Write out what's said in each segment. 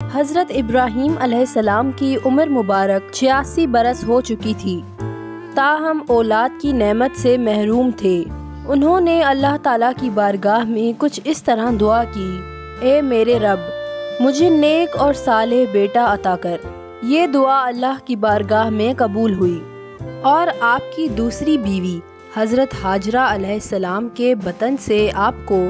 حضرت ابراہیم علیہ السلام کی عمر مبارک 86 برس ہو چکی تھی، تاہم اولاد کی نعمت سے محروم تھے۔ انہوں نے اللہ تعالیٰ کی بارگاہ میں کچھ اس طرح دعا کی: اے میرے رب، مجھے نیک اور صالح بیٹا عطا کر۔ یہ دعا اللہ کی بارگاہ میں قبول ہوئی، اور آپ کی دوسری بیوی حضرت ہاجرہ علیہ السلام کے بطن سے آپ کو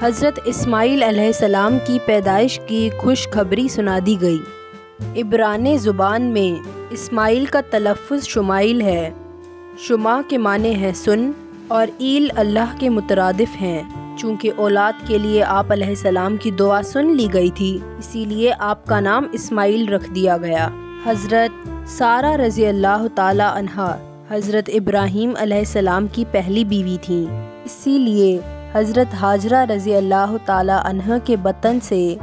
حضرت اسماعیل علیہ السلام کی پیدائش کی خوشخبری سنا دی گئی۔ عبرانی زبان میں اسماعیل کا تلفظ شمائل ہے۔ شما کے معنی ہے سن، اور ایل اللہ کے مترادف ہیں۔ چونکہ اولاد کے لیے آپ علیہ السلام کی دعا سن لی گئی تھی، اسی لیے آپ کا نام اسماعیل رکھ دیا گیا۔ حضرت سارہ رضی اللہ تعالی عنہا حضرت ابراہیم علیہ السلام کی پہلی بیوی تھیں، اسی لیے حضرت ہاجرہ رضی اللہ تعالی عنہا کے بطن سے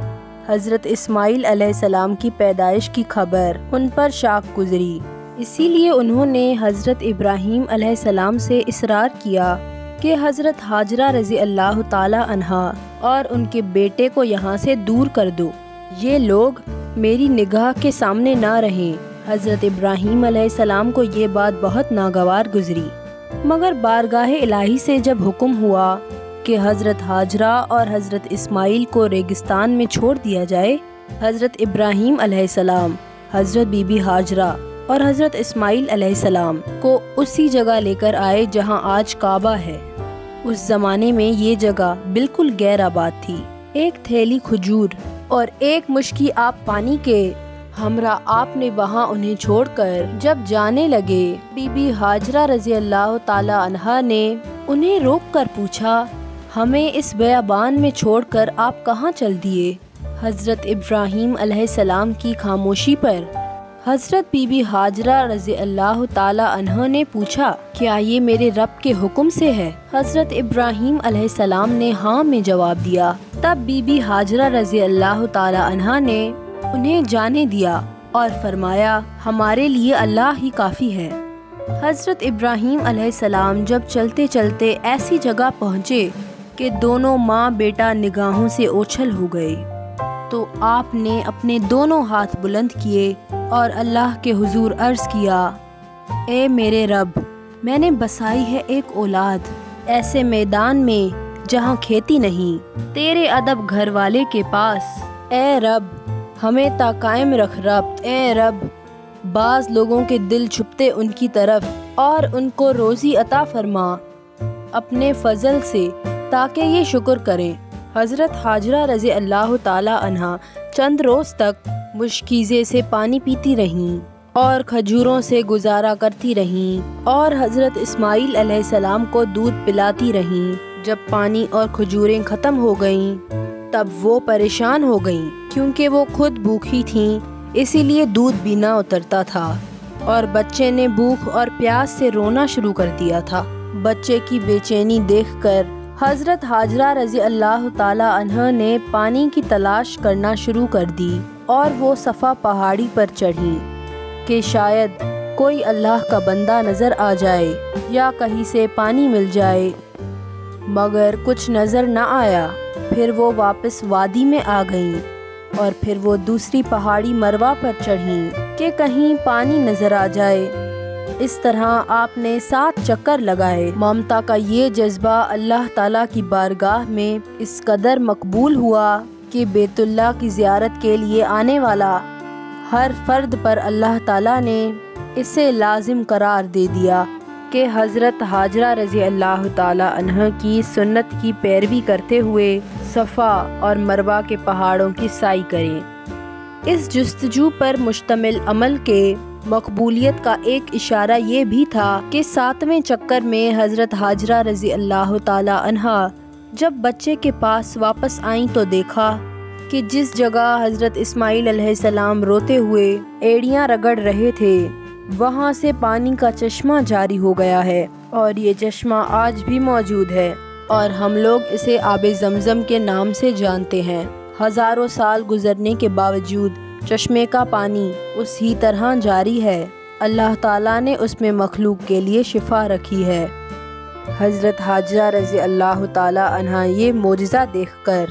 حضرت اسماعیل علیہ السلام کی پیدائش کی خبر ان پر شاق گزری۔ اسی لیے انہوں نے حضرت ابراہیم علیہ السلام سے اصرار کیا کہ حضرت ہاجرہ رضی اللہ تعالی عنہا اور ان کے بیٹے کو یہاں سے دور کر دو، یہ لوگ میری نگاہ کے سامنے نہ رہیں۔ حضرت ابراہیم علیہ السلام کو یہ بات بہت ناگوار گزری، مگر بارگاہ الہی سے جب حکم ہوا کہ حضرت ہاجرہ اور حضرت اسماعیل کو ریگستان میں چھوڑ دیا جائے، حضرت ابراہیم علیہ السلام، حضرت بی بی ہاجرہ اور حضرت اسماعیل علیہ السلام کو اسی جگہ لے کر آئے جہاں آج کعبہ ہے۔ اس زمانے میں یہ جگہ بالکل غیر آباد تھی۔ ایک تھیلی کھجور اور ایک مشکی آب پانی کے ہمراہ آپ نے وہاں انہیں چھوڑ کر جب جانے لگے، بی بی ہاجرہ رضی اللہ تعالی عنہا نے انہیں روک کر پوچھا، ہمیں اس بیابان میں چھوڑ کر آپ کہاں چل دیے؟ حضرت ابراہیم علیہ السلام کی خاموشی پر حضرت بی بی ہاجرہ رضی اللہ تعالی عنہا نے پوچھا، کیا یہ میرے رب کے حکم سے ہے؟ حضرت ابراہیم علیہ السلام نے ہاں میں جواب دیا۔ تب بی بی ہاجرہ رضی اللہ تعالی عنہا نے انہیں جانے دیا اور فرمایا، ہمارے لیے اللہ ہی کافی ہے۔ حضرت ابراہیم علیہ السلام جب چلتے چلتے ایسی جگہ پہنچے کہ دونوں ماں بیٹا نگاہوں سے اوچھل ہو گئے، تو آپ نے اپنے دونوں ہاتھ بلند کیے اور اللہ کے حضور عرض کیا، اے میرے رب، میں نے بسائی ہے ایک اولاد ایسے میدان میں جہاں کھیتی نہیں، تیرے ادب گھر والے کے پاس، اے رب ہمیں تا قائم رکھ ربط، اے رب بعض لوگوں کے دل چھپتے ان کی طرف اور ان کو روزی عطا فرما اپنے فضل سے تاکہ یہ شکر کریں۔ حضرت ہاجرہ رضی اللہ تعالی عنہا چند روز تک مشکیزے سے پانی پیتی رہیں اور کھجوروں سے گزارا کرتی رہیں، اور حضرت اسماعیل علیہ السلام کو دودھ پلاتی رہیں۔ جب پانی اور کھجوریں ختم ہو گئیں تب وہ پریشان ہو گئیں، کیونکہ وہ خود بھوکھی تھیں، اسی لیے دودھ بھی نہ اترتا تھا، اور بچے نے بھوک اور پیاس سے رونا شروع کر دیا تھا۔ بچے کی بے چینی دیکھ کر حضرت ہاجرہ رضی اللہ تعالی عنہا نے پانی کی تلاش کرنا شروع کر دی، اور وہ صفا پہاڑی پر چڑھیں کہ شاید کوئی اللہ کا بندہ نظر آ جائے یا کہیں سے پانی مل جائے، مگر کچھ نظر نہ آیا۔ پھر وہ واپس وادی میں آ گئیں، اور پھر وہ دوسری پہاڑی مروہ پر چڑھیں کہ کہیں پانی نظر آ جائے۔ اس طرح آپ نے 7 چکر لگائے۔ ممتا کا یہ جذبہ اللہ تعالیٰ کی بارگاہ میں اس قدر مقبول ہوا کہ بیت اللہ کی زیارت کے لیے آنے والا ہر فرد پر اللہ تعالیٰ نے اسے لازم قرار دے دیا کہ حضرت ہاجرہ رضی اللہ تعالی عنہا کی سنت کی پیروی کرتے ہوئے صفا اور مروہ کے پہاڑوں کی سعی کریں۔ اس جستجو پر مشتمل عمل کے مقبولیت کا ایک اشارہ یہ بھی تھا کہ 7ویں چکر میں حضرت ہاجرہ رضی اللہ تعالی عنہا جب بچے کے پاس واپس آئیں تو دیکھا کہ جس جگہ حضرت اسماعیل علیہ السلام روتے ہوئے ایڑیاں رگڑ رہے تھے، وہاں سے پانی کا چشمہ جاری ہو گیا ہے، اور یہ چشمہ آج بھی موجود ہے، اور ہم لوگ اسے آب زمزم کے نام سے جانتے ہیں۔ ہزاروں سال گزرنے کے باوجود چشمے کا پانی اسی طرح جاری ہے۔ اللہ تعالیٰ نے اس میں مخلوق کے لیے شفا رکھی ہے۔ حضرت ہاجرہ رضی اللہ تعالی عنہا یہ معجزہ دیکھ کر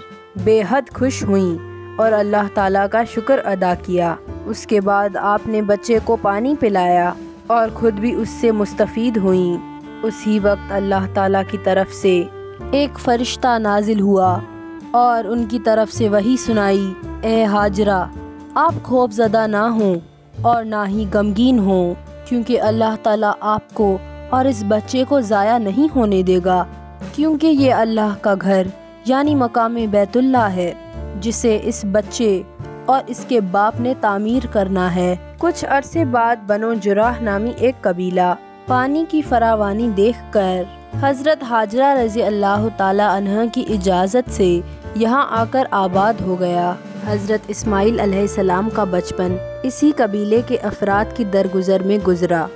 بے حد خوش ہوئیں اور اللہ تعالیٰ کا شکر ادا کیا۔ اس کے بعد آپ نے بچے کو پانی پلایا اور خود بھی اس سے مستفید ہوئیں۔ اسی وقت اللہ تعالیٰ کی طرف سے ایک فرشتہ نازل ہوا اور ان کی طرف سے وحی سنائی، اے ہاجرہ، آپ خوف زدہ نہ ہوں اور نہ ہی غمگین ہوں، کیونکہ اللہ تعالیٰ آپ کو اور اس بچے کو ضائع نہیں ہونے دے گا، کیونکہ یہ اللہ کا گھر یعنی مقام بیت اللہ ہے جسے اس بچے اور اس کے باپ نے تعمیر کرنا ہے۔ کچھ عرصے بعد بنو جراح نامی ایک قبیلہ پانی کی فراوانی دیکھ کر حضرت ہاجرہ رضی اللہ تعالی عنہ کی اجازت سے یہاں آ کر آباد ہو گیا۔ حضرت اسماعیل علیہ السلام کا بچپن اسی قبیلے کے افراد کی درگزر میں گزرا۔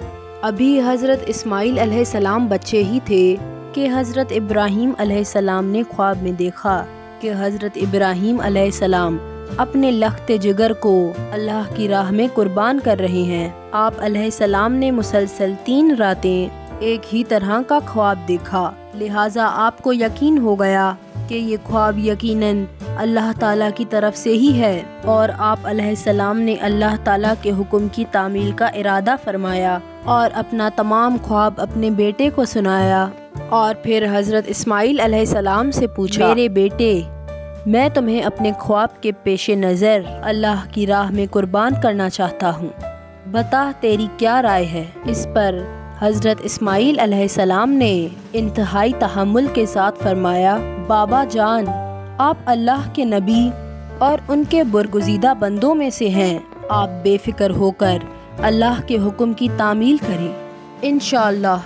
ابھی حضرت اسماعیل علیہ السلام بچے ہی تھے کہ حضرت ابراہیم علیہ السلام نے خواب میں دیکھا کہ حضرت ابراہیم علیہ السلام اپنے لخت جگر کو اللہ کی راہ میں قربان کر رہے ہیں۔ آپ علیہ السلام نے مسلسل 3 راتیں ایک ہی طرح کا خواب دیکھا، لہٰذا آپ کو یقین ہو گیا کہ یہ خواب یقیناً اللہ تعالیٰ کی طرف سے ہی ہے، اور آپ علیہ السلام نے اللہ تعالیٰ کے حکم کی تعمیل کا ارادہ فرمایا اور اپنا تمام خواب اپنے بیٹے کو سنایا۔ اور پھر حضرت اسماعیل علیہ السلام سے پوچھا، میرے بیٹے، میں تمہیں اپنے خواب کے پیش نظر اللہ کی راہ میں قربان کرنا چاہتا ہوں، بتا تیری کیا رائے ہے؟ اس پر حضرت اسماعیل علیہ السلام نے انتہائی تحمل کے ساتھ فرمایا، بابا جان، آپ اللہ کے نبی اور ان کے برگزیدہ بندوں میں سے ہیں، آپ بے فکر ہو کر اللہ کے حکم کی تعمیل کریں، انشاءاللہ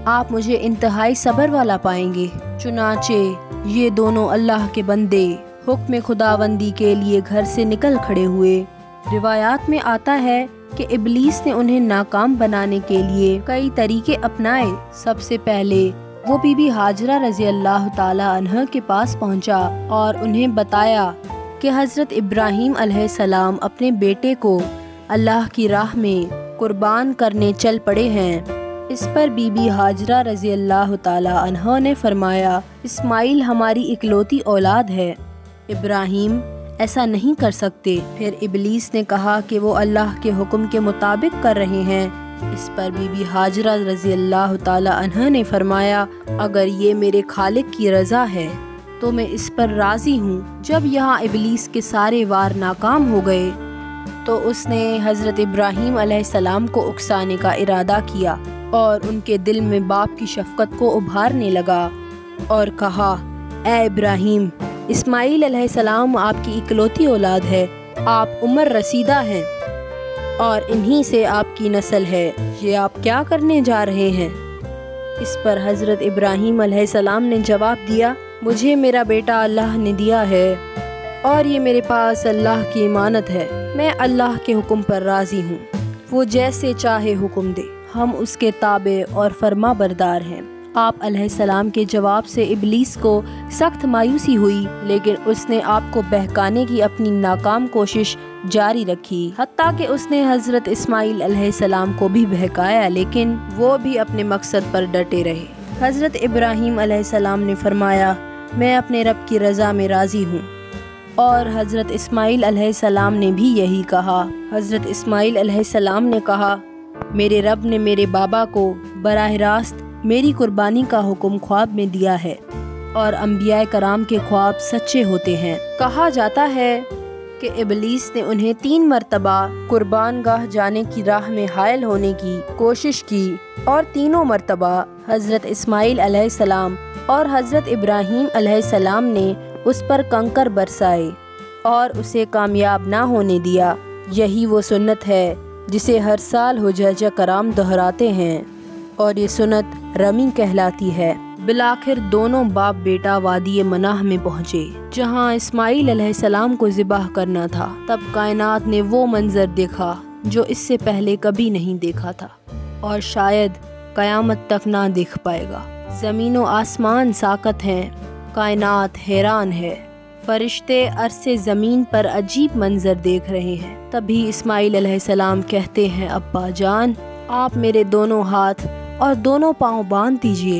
آپ مجھے انتہائی صبر والا پائیں گے۔ چنانچہ یہ دونوں اللہ کے بندے حکم خداوندی کے لیے گھر سے نکل کھڑے ہوئے۔ روایات میں آتا ہے کہ ابلیس نے انہیں ناکام بنانے کے لیے کئی طریقے اپنائے۔ سب سے پہلے وہ بی بی ہاجرہ رضی اللہ تعالی عنہ کے پاس پہنچا اور انہیں بتایا کہ حضرت ابراہیم علیہ السلام اپنے بیٹے کو اللہ کی راہ میں قربان کرنے چل پڑے ہیں۔ اس پر بی بی ہاجرہ رضی اللہ تعالی عنہ نے فرمایا، اسماعیل ہماری اکلوتی اولاد ہے، ابراہیم ایسا نہیں کر سکتے۔ پھر ابلیس نے کہا کہ وہ اللہ کے حکم کے مطابق کر رہے ہیں۔ اس پر بی بی ہاجرہ رضی اللہ تعالی عنہ نے فرمایا، اگر یہ میرے خالق کی رضا ہے تو میں اس پر راضی ہوں۔ جب یہاں ابلیس کے سارے وار ناکام ہو گئے تو اس نے حضرت ابراہیم علیہ السلام کو اکسانے کا ارادہ کیا اور ان کے دل میں باپ کی شفقت کو ابھارنے لگا اور کہا، اے ابراہیم، اسماعیل علیہ السلام آپ کی اکلوتی اولاد ہے، آپ عمر رسیدہ ہیں اور انہی سے آپ کی نسل ہے، یہ آپ کیا کرنے جا رہے ہیں؟ اس پر حضرت ابراہیم علیہ السلام نے جواب دیا، مجھے میرا بیٹا اللہ نے دیا ہے اور یہ میرے پاس اللہ کی امانت ہے، میں اللہ کے حکم پر راضی ہوں، وہ جیسے چاہے حکم دے، ہم اس کے تابع اور فرما بردار ہیں۔ آپ علیہ السلام کے جواب سے ابلیس کو سخت مایوسی ہوئی، لیکن اس نے آپ کو بہکانے کی اپنی ناکام کوشش جاری رکھی، حتیٰ کہ اس نے حضرت اسماعیل علیہ السلام کو بھی بہکایا، لیکن وہ بھی اپنے مقصد پر ڈٹے رہے۔ حضرت ابراہیم علیہ السلام نے فرمایا، میں اپنے رب کی رضا میں راضی ہوں، اور حضرت اسماعیل علیہ السلام نے بھی یہی کہا۔ حضرت اسماعیل علیہ السلام نے کہا، میرے رب نے میرے بابا کو براہ راست میری قربانی کا حکم خواب میں دیا ہے، اور انبیاء کرام کے خواب سچے ہوتے ہیں۔ کہا جاتا ہے کہ ابلیس نے انہیں 3 مرتبہ قربان گاہ جانے کی راہ میں حائل ہونے کی کوشش کی، اور تینوں مرتبہ حضرت اسماعیل علیہ السلام اور حضرت ابراہیم علیہ السلام نے اس پر کنکر برسائے اور اسے کامیاب نہ ہونے دیا۔ یہی وہ سنت ہے جسے ہر سال حجاج کرام دہراتے ہیں، اور یہ سنت رمی کہلاتی ہے۔ بالآخر دونوں باپ بیٹا وادی مناہ میں پہنچے، جہاں اسماعیل علیہ السلام کو ذبح کرنا تھا۔ تب کائنات نے وہ منظر دیکھا جو اس سے پہلے کبھی نہیں دیکھا تھا، اور شاید قیامت تک نہ دیکھ پائے گا۔ زمین و آسمان ساکت ہیں، کائنات حیران ہے، فرشتے عرص زمین پر عجیب منظر دیکھ رہے ہیں۔ تبھی اسماعیل علیہ السلام کہتے ہیں، ابا جان، آپ میرے دونوں ہاتھ اور دونوں پاؤں باندھ دیجئے